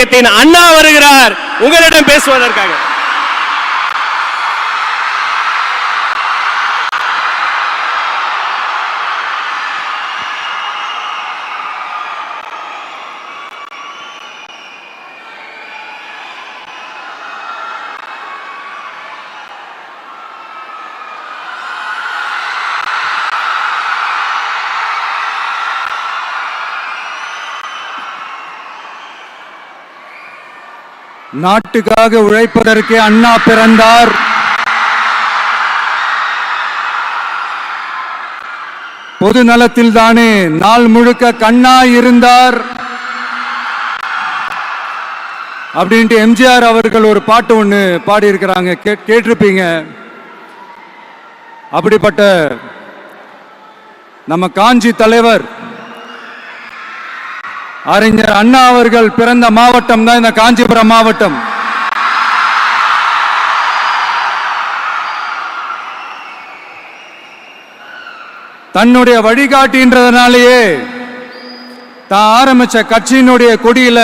இயக்கத்தின் அண்ணா வருகிறார் உங்களிடம் பேசுவதற்காக. நாட்டுக்காக உழைப்பதற்கு அண்ணா பிறந்தார். பொது நலத்தில் தானே நாள் முழுக்க கண்ணா இருந்தார் அப்படின்ட்டு எம்ஜிஆர் அவர்கள் ஒரு பாட்டு ஒன்று பாடி இருக்கிறாங்க, கேட்டிருப்பீங்க. அப்படிப்பட்ட நம்ம காஞ்சி தலைவர் அறிஞர் அண்ணா அவர்கள் பிறந்த மாவட்டம் தான் இந்த காஞ்சிபுரம் மாவட்டம். தன்னுடைய வழிகாட்டின்றதுனாலேயே தான் ஆரம்பிச்ச கட்சியினுடைய கொடியில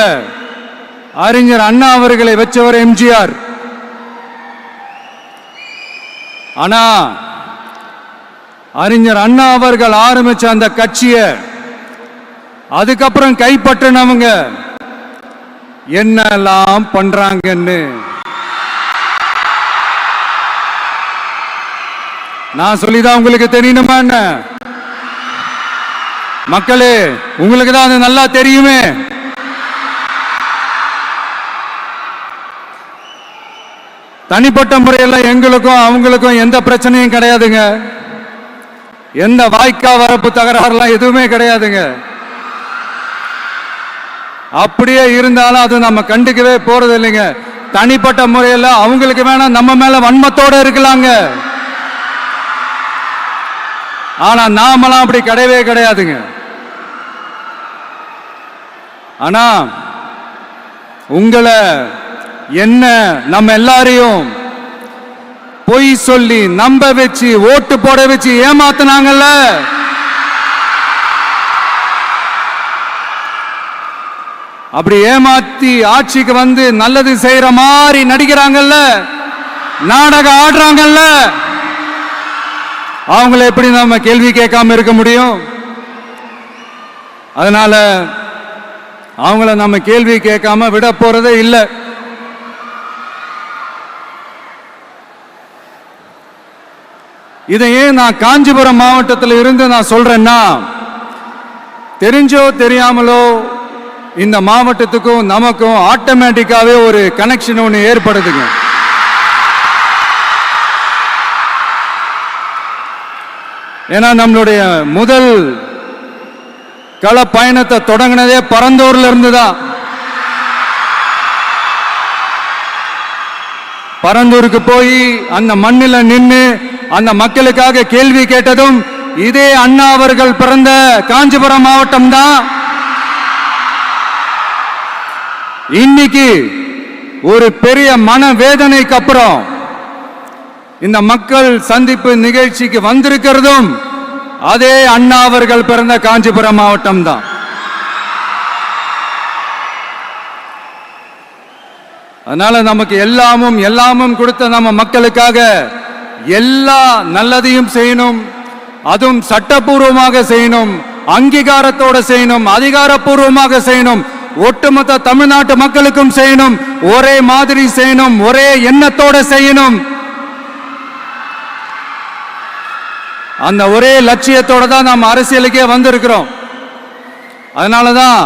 அறிஞர் அண்ணா அவர்களை வச்சவர் எம்ஜிஆர். ஆனா அறிஞர் அண்ணா அவர்கள் ஆரம்பிச்ச அந்த கட்சியை அதுக்கப்புறம் கைப்பற்றினவங்க என்னெல்லாம் பண்றாங்கன்னு நான் சொல்லிதான் உங்களுக்கு தெரியணுமா என்ன? மக்களே, உங்களுக்கு தான் அது நல்லா தெரியுமே. தனிப்பட்ட முறையில் எங்களுக்கும் அவங்களுக்கும் எந்த பிரச்சனையும் கிடையாதுங்க. எந்த வாய்க்கா வரப்பு தகராறுலாம் எதுவுமே கிடையாதுங்க. அப்படியே இருந்தாலும் அது நம்ம கண்டுக்கவே போறது இல்லைங்க. தனிப்பட்ட முறையில் அவங்களுக்கு வேணா நம்ம மேல வன்மத்தோட இருக்கலாங்க. ஆனா நாமெல்லாம் அப்படி கிடையவே கிடையாதுங்க. ஆனா உங்களை என்ன நம்ம எல்லாரையும் பொய் சொல்லி நம்ப வச்சு ஓட்டு போட வச்சு ஏமாத்தினாங்கல்ல, அப்படி ஏமாத்தி ஆட்சிக்கு வந்து நல்லது செய்யற மாதிரி நடிக்கிறாங்கல்ல, நாடகம் ஆடுறாங்கல்ல, அவங்கள எப்படி நம்ம கேள்வி கேட்காம இருக்க முடியும்? அதனால அவங்கள நம்ம கேள்வி கேட்காம விட போறதே இல்லை. இதை ஏன் நான் காஞ்சிபுரம் மாவட்டத்தில் இருந்து நான் சொல்றேன்னா, தெரிஞ்சோ தெரியாமலோ இந்த மாவட்டத்துக்கும் நமக்கும் ஆட்டோமேட்டிக்காவே ஒரு கனெக்ஷன் ஒன்று ஏற்படுதுங்க. ஏன்னா நம்மளுடைய முதல் கள பயணத்தை தொடங்கினதே பரந்தூர்ல இருந்துதான். பரந்தூருக்கு போய் அந்த மண்ணில் நின்று அந்த மக்களுக்காக கேள்வி கேட்டதும் இதே அண்ணா அவர்கள் பிறந்த காஞ்சிபுரம் மாவட்டம் தான். இன்னைக்கு ஒரு பெரிய மனவேதனைக்கு அப்புறம் இந்த மக்கள் சந்திப்பு நிகழ்ச்சிக்கு வந்திருக்கிறதும் அதே அண்ணா அவர்கள் பிறந்த காஞ்சிபுரம் மாவட்டம் தான். அதனால நமக்கு எல்லாமும் கொடுத்த நம்ம மக்களுக்காக எல்லா நல்லதையும் செய்யணும், அதுவும் சட்டப்பூர்வமாக செய்யணும், அங்கீகாரத்தோட செய்யணும், அதிகாரப்பூர்வமாக செய்யணும், ஒட்டுமொத்த தமிழ்நாட்டு மக்களுக்கும் செய்யணும், ஒரே மாதிரி செய்யணும், ஒரே எண்ணத்தோட செய்யணும். அந்த ஒரே லட்சியத்தோட தான் நாம் அரசியலுக்கே வந்திருக்கிறோம். அதனாலதான்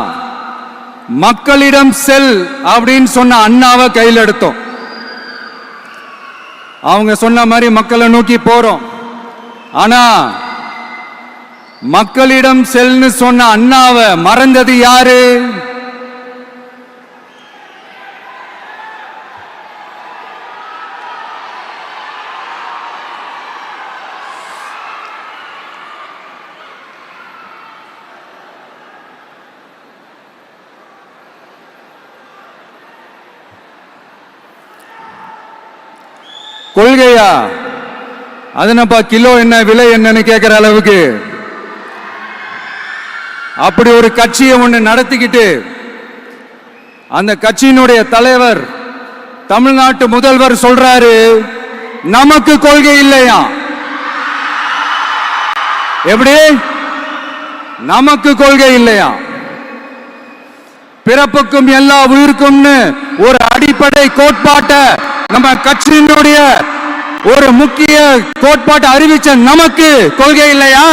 மக்களிடம் செல் அப்படின்னு சொன்ன அண்ணாவை கையில் எடுத்தோம். அவங்க சொன்ன மாதிரி மக்களை நோக்கி போறோம். ஆனா மக்களிடம் செல்னு சொன்ன அண்ணாவை மறந்தது யாரு? கொள்கையா? அதனப்பா கிலோ என்ன விலை என்னன்னு கேட்கிற அளவுக்கு அப்படி ஒரு கட்சியை ஒன்று நடத்திக்கிட்டு அந்த கட்சியினுடைய தலைவர் தமிழ்நாட்டு முதல்வர் சொல்றாரு, நமக்கு கொள்கை இல்லையா? எப்படி? நமக்கு கொள்கை இல்லையா? பிறப்புக்கும் எல்லா உயிருக்கும்னு ஒரு அடிப்படை கோட்பாட்டை நம்ம கட்சியினுடைய ஒரு முக்கிய கோட்பாட்டை அறிவிச்ச நமக்கு கொள்கை இல்லையா?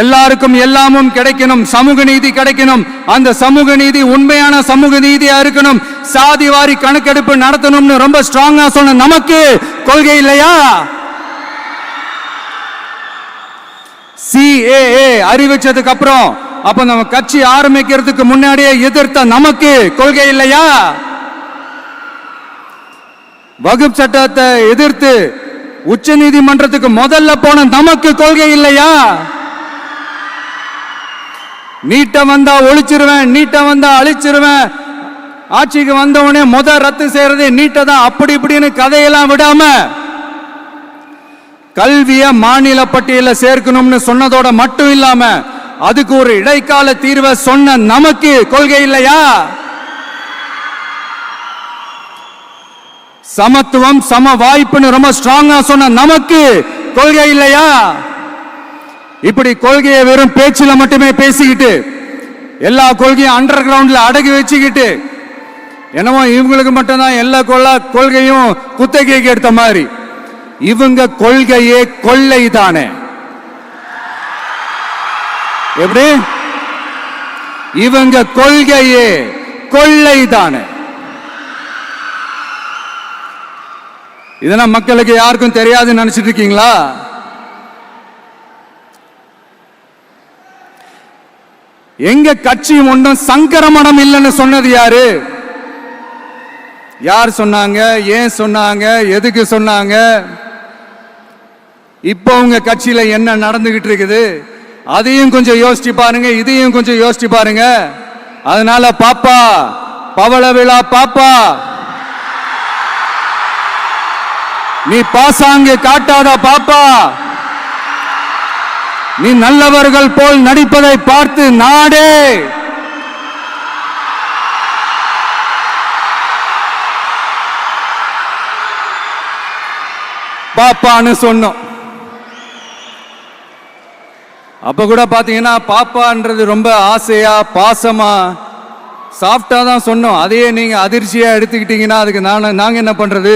எல்லாருக்கும் எல்லாமும் கிடைக்கணும், சமூக நீதி கிடைக்கணும், அந்த சமூக நீதி உண்மையான சமூக நீதியா இருக்கணும், சாதி வாரி கணக்கெடுப்பு நடத்தணும்னு ரொம்ப ஸ்ட்ராங்கா சொன்ன நமக்கு கொள்கை இல்லையா? CAA அறிவிச்சதுக்கு அப்புறம் அப்ப நம்ம கட்சி ஆரம்பிக்கிறதுக்கு முன்னாடியே எதிர்த்த நமக்கு கொள்கை இல்லையா? வகுப்பு சட்டத்தை எதிர்த்து உச்ச நீதிமன்றத்துக்கு முதல்ல போன நமக்கு கொள்கை இல்லையா? நீட்ட வந்தா ஒழிச்சிருவேன், நீட்ட வந்தா அழிச்சிருவேன், ஆட்சிக்கு வந்தவனே ரத்து செய்யறதே நீட்ட தான், அப்படி இப்படின்னு கதையெல்லாம் விடாம கல்விய மாநில பட்டியல சேர்க்கணும்னு சொன்னதோட மட்டும் இல்லாம அதுக்கு ஒரு இடைக்கால தீர்வை சொன்ன நமக்கு கொள்கை இல்லையா? சமத்துவம் சம வாய்ப்புன்னு ரொம்ப ஸ்ட்ராங்கா சொன்ன நமக்கு கொள்கை இல்லையா? இப்படி கொள்கையை வெறும் பேச்சில மட்டுமே பேசிக்கிட்டு எல்லா கொள்கையும் அண்டர் கிரவுண்ட்ல அடக்கி வச்சுக்கிட்டு என்னமோ இவங்களுக்கு மட்டும்தான் எல்லா கொள்கையும் குத்தகைக்கு எடுத்த மாதிரி, இவங்க கொள்கையே கொள்ளை தானே. எப்படி? இவங்க கொள்கையே கொள்ளை தானே. இதெல்லாம் மக்களுக்கு யாருக்கும் தெரியாதுன்னு நினைச்சிட்டு இருக்கீங்களா? எங்க கட்சி ஒன்றும் சங்கரமணம் இல்லைன்னு சொன்னது யாரு? யார் சொன்னாங்க? ஏன் சொன்னாங்க? எதுக்கு சொன்னாங்க? இப்போ உங்க கட்சியில என்ன நடந்துகிட்டு இருக்குது அதையும் கொஞ்சம் யோசிச்சு பாருங்க, இதையும் கொஞ்சம் யோசிச்சு பாருங்க. அதனால பாப்பா, பவள விழா பாப்பா, நீ பாசாங்கு காட்டாத பாப்பா, நீ நல்லவர்கள் போல் நடிப்பதை பார்த்து நாடே பாப்பான்னு சொன்னோம். அப்ப கூட பாத்தீங்கன்னா பாப்பான்றது ரொம்ப ஆசையா பாசமா சாஃப்டா தான் சொன்னோம். அதையே நீங்க அதிர்ச்சியா எடுத்துக்கிட்டீங்கன்னா அதுக்கு நாங்க என்ன பண்றது?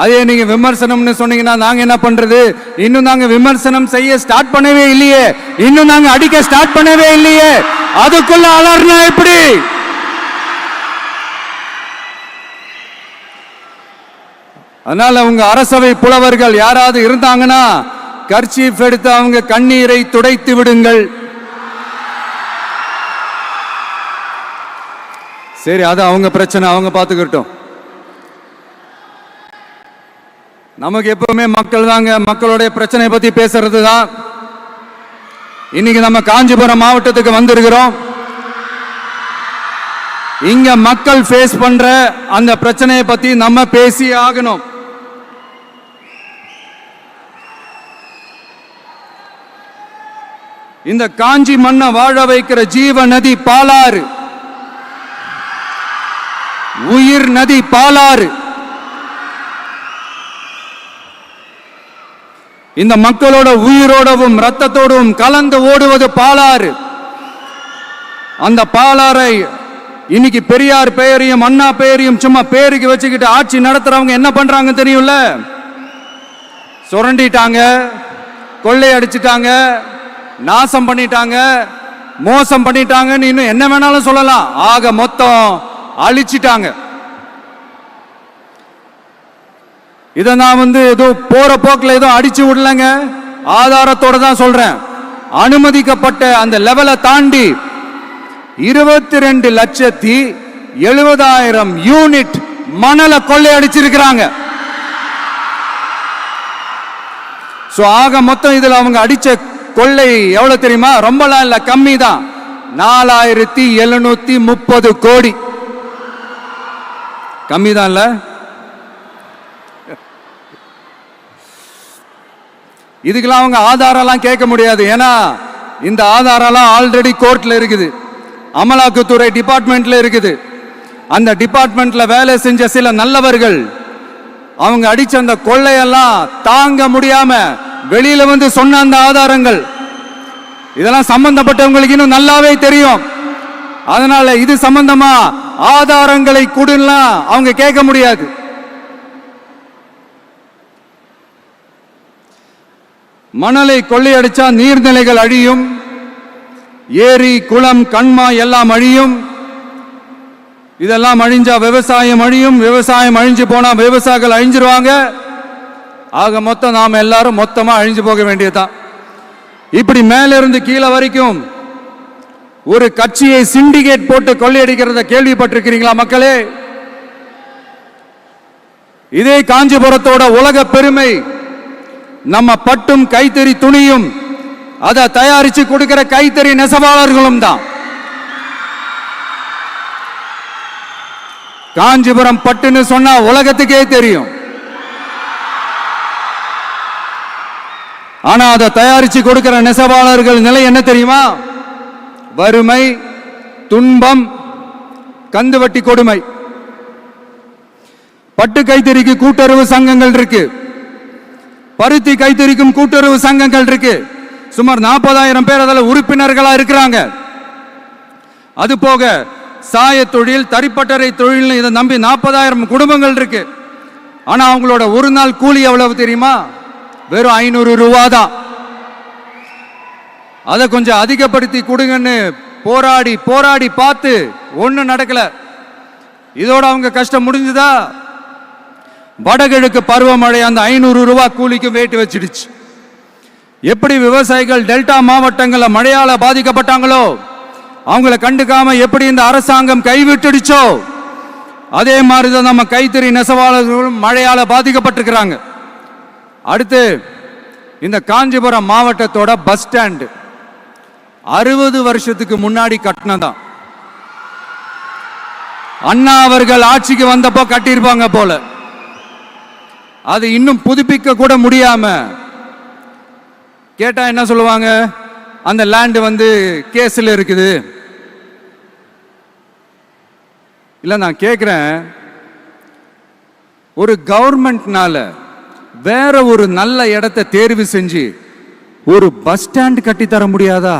அதே நீங்க விமர்சனம்னு சொன்னீங்கன்னா நாங்க என்ன பண்றது? இன்னும் நாங்க விமர்சனம் செய்ய ஸ்டார்ட் பண்ணவே இல்லையே, இன்னும் நாங்க அடிக்க ஸ்டார்ட் பண்ணவே இல்லையே, அதுக்குள்ள அலர்னா எப்படி? அதனால உங்க அரசவை புலவர்கள் யாராவது இருந்தாங்கன்னா கர்ச்சீஃப் எடுத்து அவங்க கண்ணீரை துடைத்து விடுங்கள். சரி, அது அவங்க பிரச்சனை, அவங்க பார்த்துக்கிட்டோம். நமக்கு எப்பவுமே மக்கள் தாங்க, மக்களுடைய பிரச்சனை பத்தி பேசுறது தான். இன்னைக்கு நம்ம காஞ்சிபுரம் மாவட்டத்துக்கு வந்திருக்கிறோம். இங்க மக்கள் ஃபேஸ் பண்ற அந்த பிரச்சனையை பத்தி நம்ம பேசி ஆகணும். இந்த காஞ்சி மண்ணை வாழ வைக்கிற ஜீவ நதி பாலாறு, உயிர் நதி பாலாறு. இந்த மக்களோட உயிரோடவும் ரத்தத்தோடும் கலந்து ஓடுவது பாலாறு. அந்த பாலாறை இன்னைக்கு பெரியார் பெயரையும் அண்ணா பெயரையும் சும்மா பேருக்கு வச்சுக்கிட்டு ஆட்சி நடத்துறவங்க என்ன பண்றாங்க தெரியும்ல? சுரண்டிட்டாங்க, கொள்ளையடிச்சிட்டாங்க, நாசம் பண்ணிட்டாங்க, மோசம் பண்ணிட்டாங்கன்னு இன்னும் என்ன வேணாலும் சொல்லலாம். ஆக மொத்தம் அழிச்சிட்டாங்க. இதை நான் ஏதோ போற போக்கில் ஏதோ அடிச்சு விடலங்க, ஆதாரத்தோட தான் சொல்றேன். அனுமதிக்கப்பட்ட அந்த லெவலை தாண்டி 22,70,000 யூனிட் மணலை கொள்ளையடிச்சிருக்கிறாங்க. ஆக மொத்தம் இதுல அவங்க அடிச்ச கொள்ளை எவ்வளவு தெரியுமா? ரொம்பலாம் இல்ல, கம்மி தான். 4,730 கோடி. கம்மி தான் இல்ல? இதுக்கெல்லாம் அவங்க ஆதாரம்லாம் கேட்க முடியாது. ஏன்னா இந்த ஆதாரம்லாம் ஆல்ரெடி கோர்ட்ல இருக்குது, அமலாக்கத்துறை டிபார்ட்மெண்ட்ல இருக்குது. அந்த டிபார்ட்மெண்ட்ல வேலை செஞ்ச சில நல்லவர்கள் அவங்க அடிச்ச அந்த கொள்ளையெல்லாம் தாங்க முடியாம வெளியில வந்து சொன்ன அந்த ஆதாரங்கள் இதெல்லாம் சம்பந்தப்பட்டவங்களுக்கு இன்னும் நல்லாவே தெரியும். அதனால இது சம்பந்தமா ஆதாரங்களை கொடுலாம் அவங்க கேட்க முடியாது. மணலை கொள்ளையடிச்சா நீர்நிலைகள் அழியும், ஏரி குளம் கண்மா எல்லாம் அழியும். இதெல்லாம் அழிஞ்சா விவசாயம் அழியும், விவசாயம் அழிஞ்சு போனா விவசாயிகள் அழிஞ்சிருவாங்க. ஆக மொத்தம் நாம எல்லாரும் மொத்தமா அழிஞ்சு போக வேண்டியதுதான். இப்படி மேலிருந்து கீழே வரைக்கும் ஒரு கட்சியை சிண்டிகேட் போட்டு கொள்ளையடிக்கிறத கேள்விப்பட்டிருக்கிறீங்களா மக்களே? இதே காஞ்சிபுரத்தோட உலக பெருமை நம்ம பட்டும் கைத்தறி துணியும் அதை தயாரிச்சு கொடுக்கிற கைத்தறி நெசவாளர்களும் தான். காஞ்சிபுரம் பட்டுன்னு சொன்னா உலகத்துக்கே தெரியும். ஆனா அதை தயாரிச்சு கொடுக்கிற நெசவாளர்கள் நிலை என்ன தெரியுமா? வறுமை, துன்பம், கந்துவட்டி கொடுமை. பட்டு கைத்தறிக்கு கூட்டுறவு சங்கங்கள் இருக்கு, பருத்தி கைத்தறிக்கும் கூட்டுறவு சங்கங்கள் இருக்கு. சுமார் 40,000 பேர் அதில் உறுப்பினர்களா இருக்கிறாங்க. அது போக சாய தொழில், தறிப்பட்டறை தொழில் இதை நம்பி 40,000 குடும்பங்கள் இருக்கு. ஆனா அவங்களோட ஒரு நாள் கூலி எவ்வளவு தெரியுமா? வெறும் 500 ரூபா தான். அதை கொஞ்சம் அதிகப்படுத்தி கொடுங்கன்னு போராடி போராடி பார்த்து ஒன்றும் நடக்கல. இதோட அவங்க கஷ்டம் முடிஞ்சுதா? வடகிழக்கு பருவமழை அந்த 500 ரூபா கூலிக்கு வேட்டு வச்சிடுச்சு. எப்படி விவசாயிகள் டெல்டா மாவட்டங்களில் மழையால பாதிக்கப்பட்டாங்களோ அவங்கள கண்டுக்காம எப்படி இந்த அரசாங்கம் கைவிட்டுடுச்சோ அதே மாதிரிதான் நம்ம கைத்தறி நெசவாளர்களும் மழையால பாதிக்கப்பட்டிருக்கிறாங்க. அடுத்து இந்த காஞ்சிபுரம் மாவட்டத்தோட பஸ் ஸ்டாண்ட் 60 வருஷத்துக்கு முன்னாடி கட்டினதான். அண்ணா அவர்கள் ஆட்சிக்கு வந்தப்போ கட்டியிருப்பாங்க போல. அது இன்னும் புதுப்பிக்க கூட முடியாம கேட்டா என்ன சொல்லுவாங்க? அந்த லேண்ட் வந்து கேஸ்ல இருக்குது. இல்ல நான் கேட்கிறேன், ஒரு கவர்மெண்ட்னால வேற ஒரு நல்ல இடத்தை தேர்வு செஞ்சு ஒரு பஸ் ஸ்டாண்ட் கட்டி தர முடியாதா?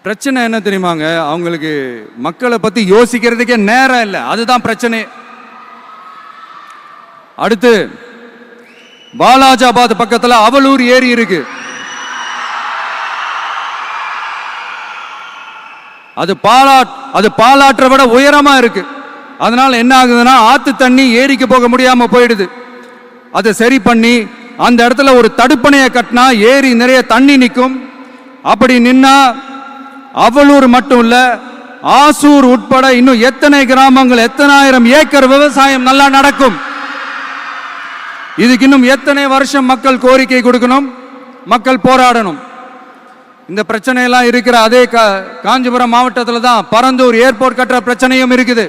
பிரச்சனை என்ன தெரியுமாங்க? அவங்களுக்கு மக்களை பத்தி யோசிக்கிறதுக்கே நேரம் இல்லை. அதுதான் பிரச்சனை. அடுத்து பாலாஜாபாத் பக்கத்துல அவலூர் ஏரி இருக்கு. அது பாலாற்றை விட உயரமா இருக்கு. அதனால என்ன ஆகுதுன்னா ஆத்து தண்ணி ஏரிக்கு போக முடியாம போயிடுது. அதை சரி பண்ணி அந்த இடத்துல ஒரு தடுப்பணையை கட்டினா ஏரி நிறைய தண்ணி நிற்கும். அப்படி நின்னா அவலூர் மட்டும் இல்ல, ஆசூர் உட்பட இன்னும் எத்தனை கிராமங்கள், எத்தனை ஆயிரம் ஏக்கர் விவசாயம் நல்லா நடக்கும். இதுக்கு இன்னும் எத்தனை வருஷம் மக்கள் கோரிக்கை கொடுக்கணும், மக்கள் போராடணும். இந்த பிரச்சனையெல்லாம் இருக்கிற அதே காஞ்சிபுரம் மாவட்டத்தில் தான் பரந்தூர் ஏர்போர்ட் கட்டுற பிரச்சனையும் இருக்குது.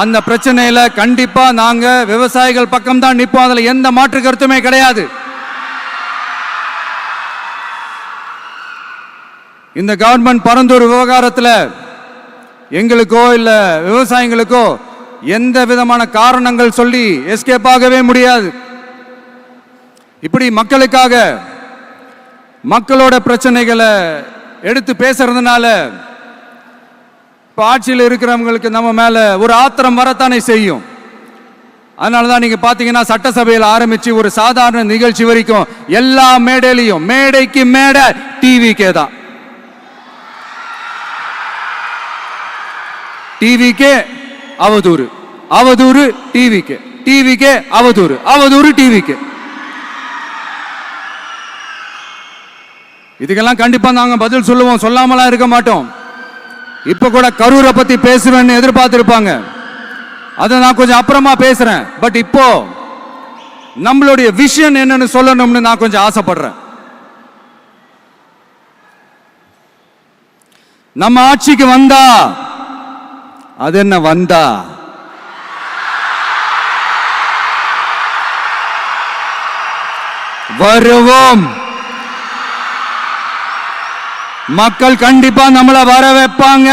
அந்த பிரச்சனையில கண்டிப்பா நாங்க விவசாயிகள் பக்கம் தான் நிற்போம். அதுல எந்த மாற்று கருத்துமே கிடையாது. இந்த கவர்மெண்ட் பரந்தூர் விவகாரத்தில் எங்களுக்கோ இல்ல விவசாயிகளுக்கோ எந்த விதமான காரணங்கள் சொல்லி எஸ்கேப் ஆகவே முடியாது. இப்படி மக்களுக்காக மக்களோட பிரச்சனைகளை எடுத்து பேசுறதுனால இப்போ ஆட்சியில் இருக்கிறவங்களுக்கு நம்ம மேல ஒரு ஆத்திரம் வரத்தானே செய்யும். அதனாலதான் நீங்க பாத்தீங்கன்னா சட்டசபையில் ஆரம்பிச்சு ஒரு சாதாரண நிகழ்ச்சி வரைக்கும் எல்லா மேடையிலையும் மேடைக்கு மேடை டிவிக்கே தான். டிவிக்கே அவதூறு, அவதூறு டிவிக்கே, டிவிக்கே அவதூறு, அவதூறு டிவிக்கே. இதுக்கெல்லாம் கண்டிப்பா நாங்க பதில் சொல்லுவோம், சொல்லாமலாம் இருக்க மாட்டோம். இப்ப கூட கரூரை பத்தி பேசுவேன்னு எதிர்பார்த்திருப்பாங்க. அதை நான் கொஞ்சம் அப்புறமா பேசுறேன். பட் இப்போ நம்மளுடைய விஷன் என்னன்னு சொல்லணும்னு நான் கொஞ்சம் ஆசைப்படுறேன். நம்ம ஆட்சிக்கு வந்தா அது என்ன வந்தா? வருவோம். மக்கள் கண்டிப்பா நம்மள வர வைப்பாங்க.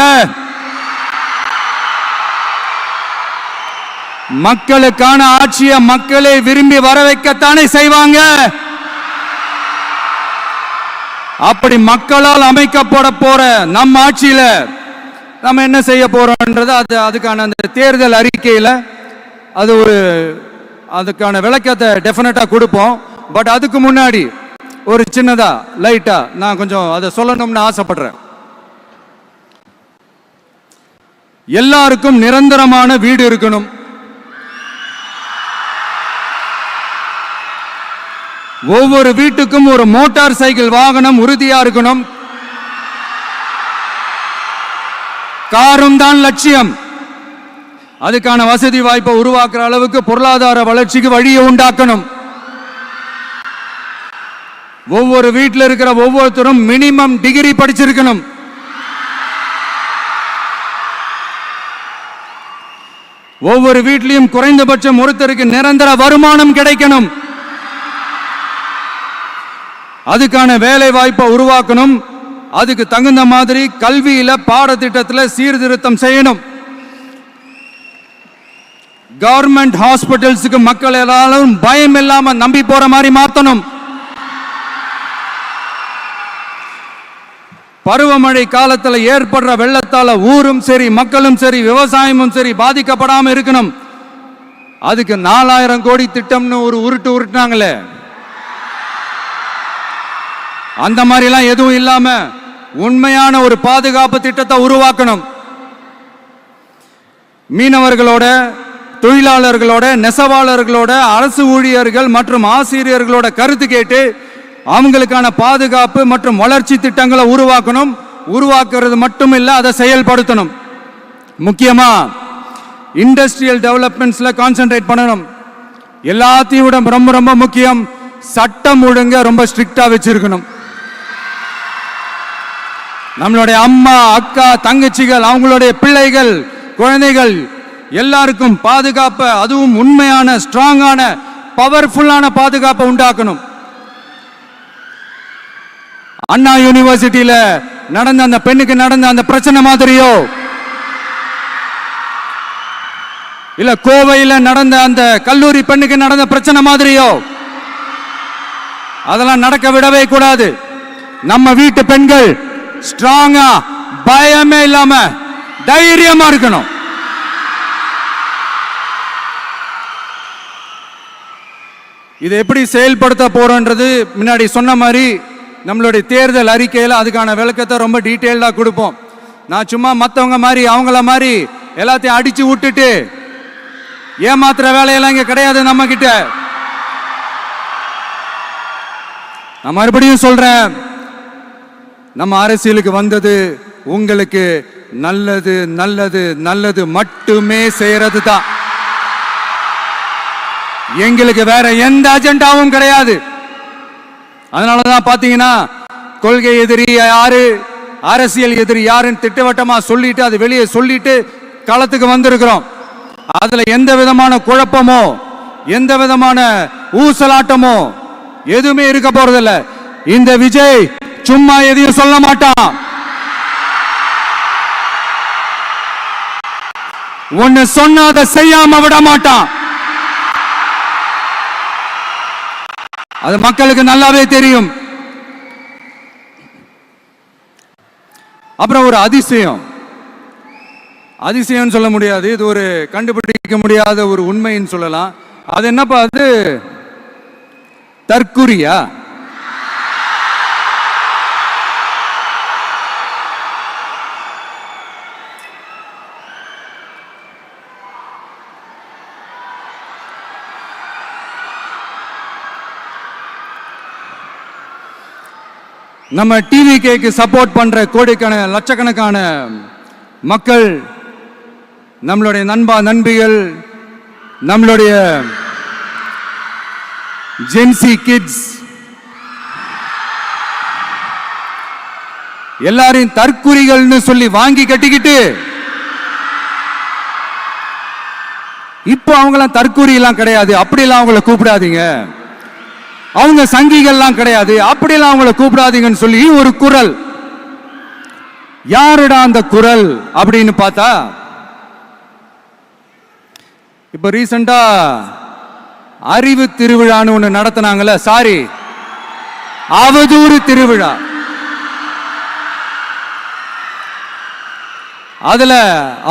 மக்களுக்கான ஆட்சியை மக்களே விரும்பி வர வைக்கத்தானே செய்வாங்க. அப்படி மக்களால் அமைக்கப்பட போற நம்ம ஆட்சியில நம்ம என்ன செய்ய போறோம்ன்றது அதுக்கான அந்த தேர்தல் அறிக்கையில அது ஒரு அதுக்கான விளக்கத்தை டெஃபினட்டா கொடுப்போம். பட் அதுக்கு முன்னாடி ஒரு சின்னதா லைட்டா நான் கொஞ்சம் அதை சொல்லணும்னு ஆசைப்படுறேன். எல்லாருக்கும் நிரந்தரமான வீடு இருக்கணும். ஒவ்வொரு வீட்டுக்கும் ஒரு மோட்டார் சைக்கிள் வாகனம் உறுதியா இருக்கணும். காரும் தான் லட்சியம். அதுக்கான வசதி வாய்ப்பை உருவாக்குற அளவுக்கு பொருளாதார வளர்ச்சிக்கு வழியை உண்டாக்கணும். ஒவ்வொரு வீட்டில் இருக்கிற ஒவ்வொருத்தரும் மினிமம் டிகிரி படிச்சிருக்கணும். ஒவ்வொரு வீட்டிலையும் குறைந்தபட்சம் ஒருத்தருக்கு நிரந்தர வருமானம் கிடைக்கணும். அதுக்கான வேலை வாய்ப்பை உருவாக்கணும். அதுக்கு தகுந்த மாதிரி கல்வியில பாடத்திட்டத்தில் சீர்திருத்தம் செய்யணும். கவர்மெண்ட் ஹாஸ்பிட்டல்ஸுக்கு மக்கள் எல்லாரும் பயம் இல்லாம நம்பி போற மாதிரி மாத்தணும். பருவமழை காலத்தில் ஏற்படுற வெள்ளத்தால ஊரும் சரி மக்களும் சரி விவசாயமும் சரி பாதிக்கப்படாம இருக்கணும். அதுக்கு 4000 கோடி திட்டம்னு ஒரு உருட்டுனாங்களே, அந்த மாதிரி எல்லாம் எதுவும் இல்லாம உண்மையான ஒரு பாதுகாப்பு திட்டத்தை உருவாக்கணும். மீனவர்களோட, தொழிலாளர்களோட, நெசவாளர்களோட, அரசு ஊழியர்கள் மற்றும் ஆசிரியர்களோட கருத்து கேட்டு அவங்களுக்கான பாதுகாப்பு மற்றும் வளர்ச்சி திட்டங்களை உருவாக்கணும். உருவாக்குறது மட்டும் இல்ல, அதை செயல்படுத்தணும். முக்கியமா இண்டஸ்ட்ரியல் டெவலப்மெண்ட்ஸ்ல கான்சென்ட்ரேட் பண்ணணும். எல்லாத்தையும் விட ரொம்ப ரொம்ப முக்கியம், சட்டம் ஒழுங்க ரொம்ப ஸ்ட்ரிக்டா வச்சிருக்கணும். நம்மளுடைய அம்மா, அக்கா, தங்கச்சிகள், அவங்களுடைய பிள்ளைகள், குழந்தைகள் எல்லாருக்கும் பாதுகாப்பை, அதுவும் உண்மையான ஸ்ட்ராங்கான பவர்ஃபுல்லான பாதுகாப்பை உண்டாக்கணும். அண்ணா யூனிவர்சிட்டியில நடந்த அந்த பெண்ணுக்கு நடந்த அந்த பிரச்சனை மாதிரியோ, இல்ல கோவையில் நடந்த அந்த கல்லூரி பெண்ணுக்கு நடந்த பிரச்சனை மாதிரியோ அதெல்லாம் நடக்க விடவே கூடாது. நம்ம வீட்டு பெண்கள் ஸ்ட்ராங்கா, பயமே இல்லாம தைரியமா இருக்கணும். இதை எப்படி செயல்படுத்த போறோன்றது முன்னாடி சொன்ன மாதிரி நம்மளுடைய தேர்தல் அறிக்கையில் அதுக்கான விளக்கத்தை ரொம்ப டீட்டெயில்டா கொடுப்போம். நான் சும்மா மற்றவங்க மாதிரி அவங்கள மாதிரி எல்லாத்தையும் அடிச்சு விட்டுட்டு ஏமாத்துற வேலையெல்லாம் இங்க கிடையாது நம்ம கிட்ட. நான் மறுபடியும் சொல்றேன், நம்ம அரசியலுக்கு வந்தது உங்களுக்கு நல்லது நல்லது நல்லது மட்டுமே செய்யறது தான். எங்களுக்கு வேற எந்த அஜெண்டாவும் கிடையாது. அதனாலதான் பாத்தீங்கன்னா கொள்கை எதிரி யாரு, அரசியல் எதிரி யாருன்னு திட்டவட்டமா சொல்லிட்டு அது வெளியே சொல்லிட்டு களத்துக்கு வந்திருக்கிறோம். அதுல எந்த விதமான குழப்பமோ எந்த விதமான ஊசலாட்டமோ எதுவுமே இருக்க போறதில்ல. இந்த விஜய் சும்மா எதையும் சொல்ல மாட்டான். ஒன்னு சொன்னா அதை செய்யாம விட மாட்டான். அது மக்களுக்கு நல்லாவே தெரியும். அப்புறம் ஒரு அதிசயம், அதிசயம் சொல்ல முடியாது, இது ஒரு கண்டுபிடிக்க முடியாத ஒரு உண்மைன்னு சொல்லலாம். அது என்னப்பா, அது தற்குறியா? நம்ம டிவிகேக்கு சப்போர்ட் பண்ற கோடிக்கணக்கான லட்சக்கணக்கான மக்கள், நம்மளுடைய நண்பா நண்பிகள், நம்மளுடைய ஜென்சி கிட்ஸ் எல்லாரையும் தற்குறிகள்னு சொல்லி வாங்கி கட்டிக்கிட்டு இப்போ அவங்களாம் தற்கூரி எல்லாம் கிடையாது, அப்படிலாம் அவங்கள கூப்பிடாதீங்க. அவங்க சங்கிகள்லாம் கிடையாது, அப்படிலாம் அவங்கள கூப்பிடாதீங்கன்னு சொல்லி ஒரு குரல். யாருடா அந்த குரல் அப்படின்னு பார்த்தா, இப்ப ரீசெண்டா அறிவு திருவிழான்னு ஒண்ணு நடத்தினாங்கல்ல, சாரி அவதூறு திருவிழா. அதுல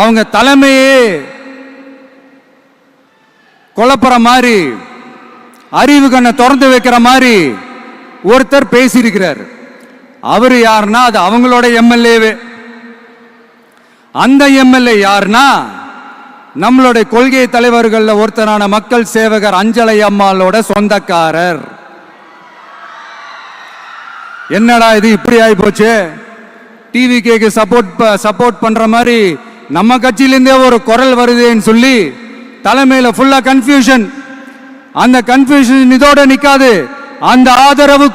அவங்க தலைமையே குழப்பற மாதிரி, அறிவு கண்ணை திறந்து வைக்கிற மாதிரி ஒருத்தர் பேசியிருக்கிறார். அவரு யாருன்னா அது அவங்களோட எம்எல்ஏவே. அந்த எம்எல்ஏ யாருன்னா நம்மளுடைய கொள்கை தலைவர்கள்ல ஒருத்தரான மக்கள் சேவகர் அஞ்சலை அம்மாளோட சொந்தக்காரர். என்னடா இது இப்படி ஆகி போச்சு, டிவிகேக்கு சப்போர்ட் பண்ற மாதிரி நம்ம கட்சியிலிருந்தே ஒரு குரல் வருதுன்னு சொல்லி தலைமையில ஃபுல்லா கன்ஃபியூஷன். அந்த கன்ஃபியூஷன் இதோட நிக்காது, அந்த ஆதரவு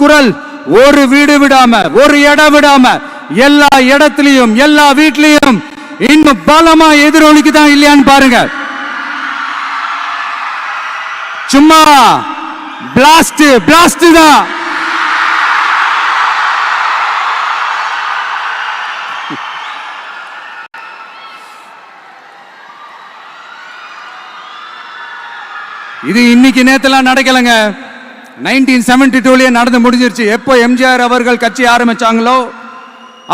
குரல் ஒரு வீடு விடாம, ஒரு இடம் விடாம, எல்லா இடத்திலையும் எல்லா வீட்லயும் இன்னும் பலமா எதிரொலிக்குதான் இல்லையான்னு பாருங்க. சும்மா பிளாஸ்ட் தான். இது இன்னைக்கு நேத்தெல்லாம் நடக்கலங்க, 1972 நடந்து முடிஞ்சிருச்சு. எப்போ எம்ஜிஆர் அவர்கள் கட்சி ஆரம்பிச்சாங்களோ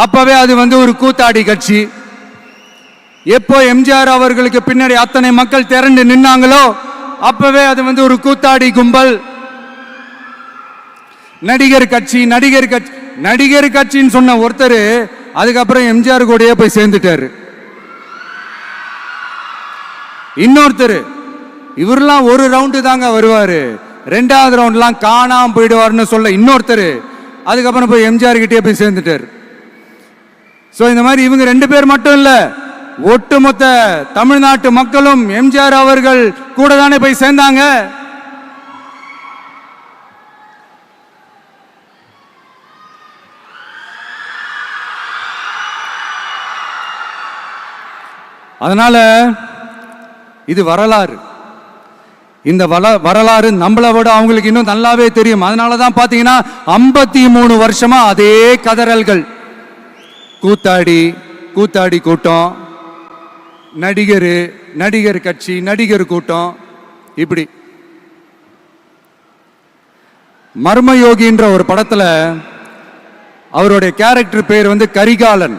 அப்பவே அது ஒரு கூத்தாடி கட்சி. எப்போ எம்ஜிஆர் அவர்களுக்கு பின்னாடி அத்தனை மக்கள் திரண்டு நின்னாங்களோ அப்பவே அது ஒரு கூத்தாடி கும்பல். நடிகர் கட்சின்னு சொன்ன ஒருத்தர் அதுக்கப்புறம் எம்ஜிஆர் கூடயே போய் சேர்ந்துட்டாரு. இன்னொருத்தர் இவரெல்லாம் ஒரு ரவுண்டு தாங்க வருவாரு, ரெண்டாவது ரவுண்ட்லாம் காணாம போயிடுவார்னு சொல்ல இன்னொருத்தர் அதுக்கப்புறம் போய் எம்ஜிஆர் கிட்டே போய் சேர்ந்துட்டார். சோ இந்த மாதிரி இவங்க ரெண்டு பேர் மட்டும் இல்ல, ஒட்டுமொத்த தமிழ்நாட்டு மக்களும் எம்ஜிஆர் அவர்கள் கூட தானே போய் சேர்ந்தாங்க. அதனால இது வரலாறு. இந்த வரலாறு நம்மளை விட அவங்களுக்கு இன்னும் நல்லாவே தெரியும். அதனாலதான் பாத்தீங்கன்னா 53 வருஷமா அதே கதறல்கள். கூத்தாடி கூட்டம், நடிகர் கட்சி, நடிகர் கூட்டம், இப்படி. மர்மயோகின்ற ஒரு படத்துல அவருடைய கேரக்டர் பேர் கரிகாலன்.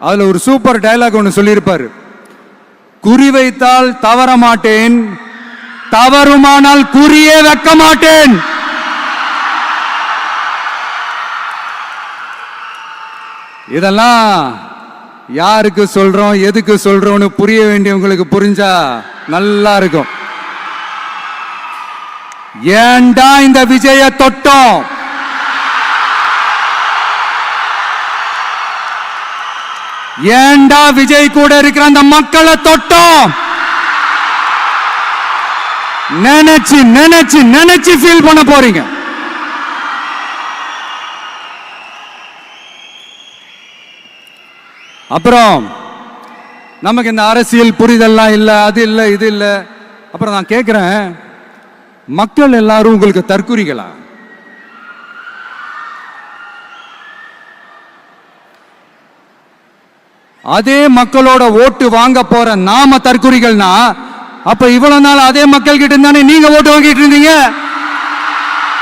அதுல ஒரு சூப்பர் டயலாக் ஒன்று சொல்லியிருப்பாரு, குறி வைத்தால் தவற மாட்டேன், தவறுமானால் குறியே வைக்க மாட்டேன். இதெல்லாம் யாருக்கு சொல்றோம், எதுக்கு சொல்றோம்னு புரிய வேண்டியவங்களுக்கு புரிஞ்சா நல்லா இருக்கும். ஏண்டா இந்த விஜய தொட்டோம், ஏண்டா விஜய் கூட இருக்கிற அந்த மக்களை தொட்டோம், நினைச்சு ஃபீல் பண்ண போறீங்க. அப்புறம் நமக்கு இந்த அரசியல் புரிதல்லாம் இல்ல, அது இல்ல, இது இல்ல. அப்புறம் நான் கேட்கிறேன், மக்கள் எல்லாரும் உங்களுக்கு தற்குறிகளா? அதே மக்களோட ஓட்டு வாங்க போற நாம தற்குறிகள்னா, அப்ப இவ்வளவு நாள் அதே மக்கள் கிட்ட இருந்தானே நீங்க ஓட்டு வாங்கிட்டு இருந்தீங்க.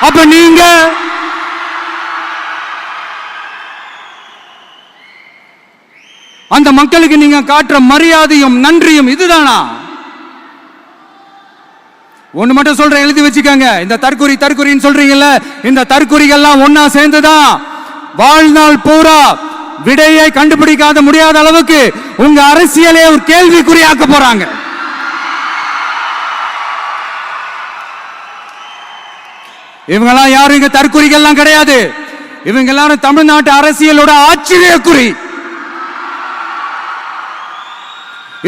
அப்ப நீங்க அந்த மக்களுக்கு நீங்க காட்டுற மரியாதையும் நன்றியும் இதுதானா? ஒண்ணு மட்டும் சொல்றேன், எழுதி வச்சுக்கோங்க. இந்த தற்குறின்னு சொல்றீங்கல்ல, இந்த தற்குறிகள்லாம் ஒன்னா சேர்ந்துதான் வாழ்நாள் பூரா விடையை கண்டுபிடிக்காத முடியாத அளவுக்கு உங்க அரசியலே ஒரு கேள்விக்குறியாக்க போறாங்க. இவங்கெல்லாம் யாரும் இங்க தற்குறிகள்லாம் கிடையாது. இவங்க எல்லாரும் தமிழ்நாட்டு அரசியலோட ஆச்சரியக்குறி.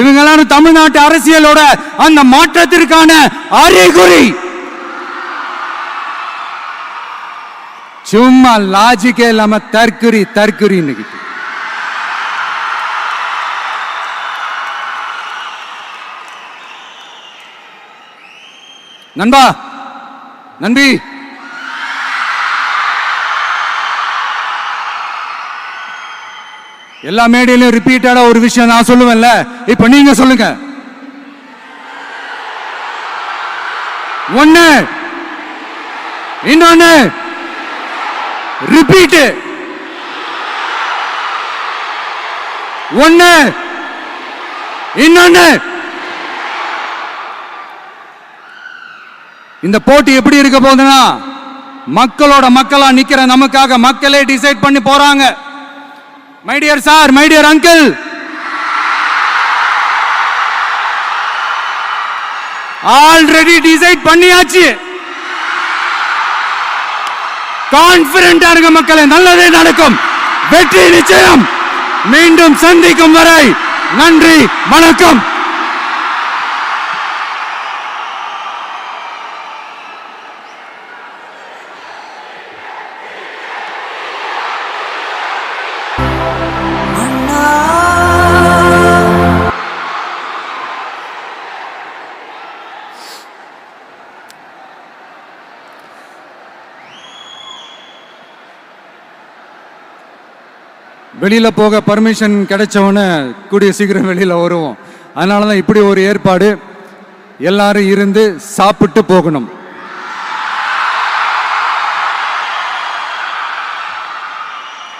இவங்க எல்லாரும் தமிழ்நாட்டு அரசியலோட அந்த மாற்றத்திற்கான அறிகுறி. சும்மா லாஜிக்கே இல்லாம தற்குறி. நண்பா, நம்பி, எல்லா மேடையிலும் ரிப்பீட்டடா ஒரு விஷயம் நான் சொல்லுவேன்ல, இப்ப நீங்க சொல்லுங்க. ஒண்ணு, இன்னொன்னு, ரிப்பீட். ஒண்ணு, இன்னொன்னு. இந்த போட்டி எப்படி இருக்க போகுதுன்னா, மக்களோட மக்களா நிக்கிற நமக்காக மக்களே டிசைட் பண்ணி போறாங்க. My dear sir, my dear uncle, already decide பண்ணியாச்சு. கான்பிடென்டா இருக்க மக்களே, நல்லதே நடக்கும், வெற்றி நிச்சயம். மீண்டும் சந்திக்கும் வரை நன்றி, வணக்கம். வெளியில போக பர்மிஷன் கிடைச்சவன கூடிய சீக்கிரம் வெளியில வருவோம். அதனால தான் இப்படி ஒரு ஏற்பாடு. எல்லாரும் இருந்து சாப்பிட்டு போகணும்.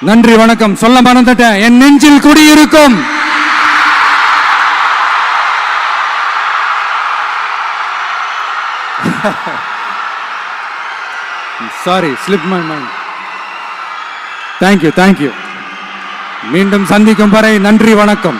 நன்றி, வணக்கம். சொல்ல மறந்துட்டேன், என் நெஞ்சில் குடியிருக்கும் sorry, slip my mind. Thank you. மீண்டும் சந்திக்கும் வரை நன்றி, வணக்கம்.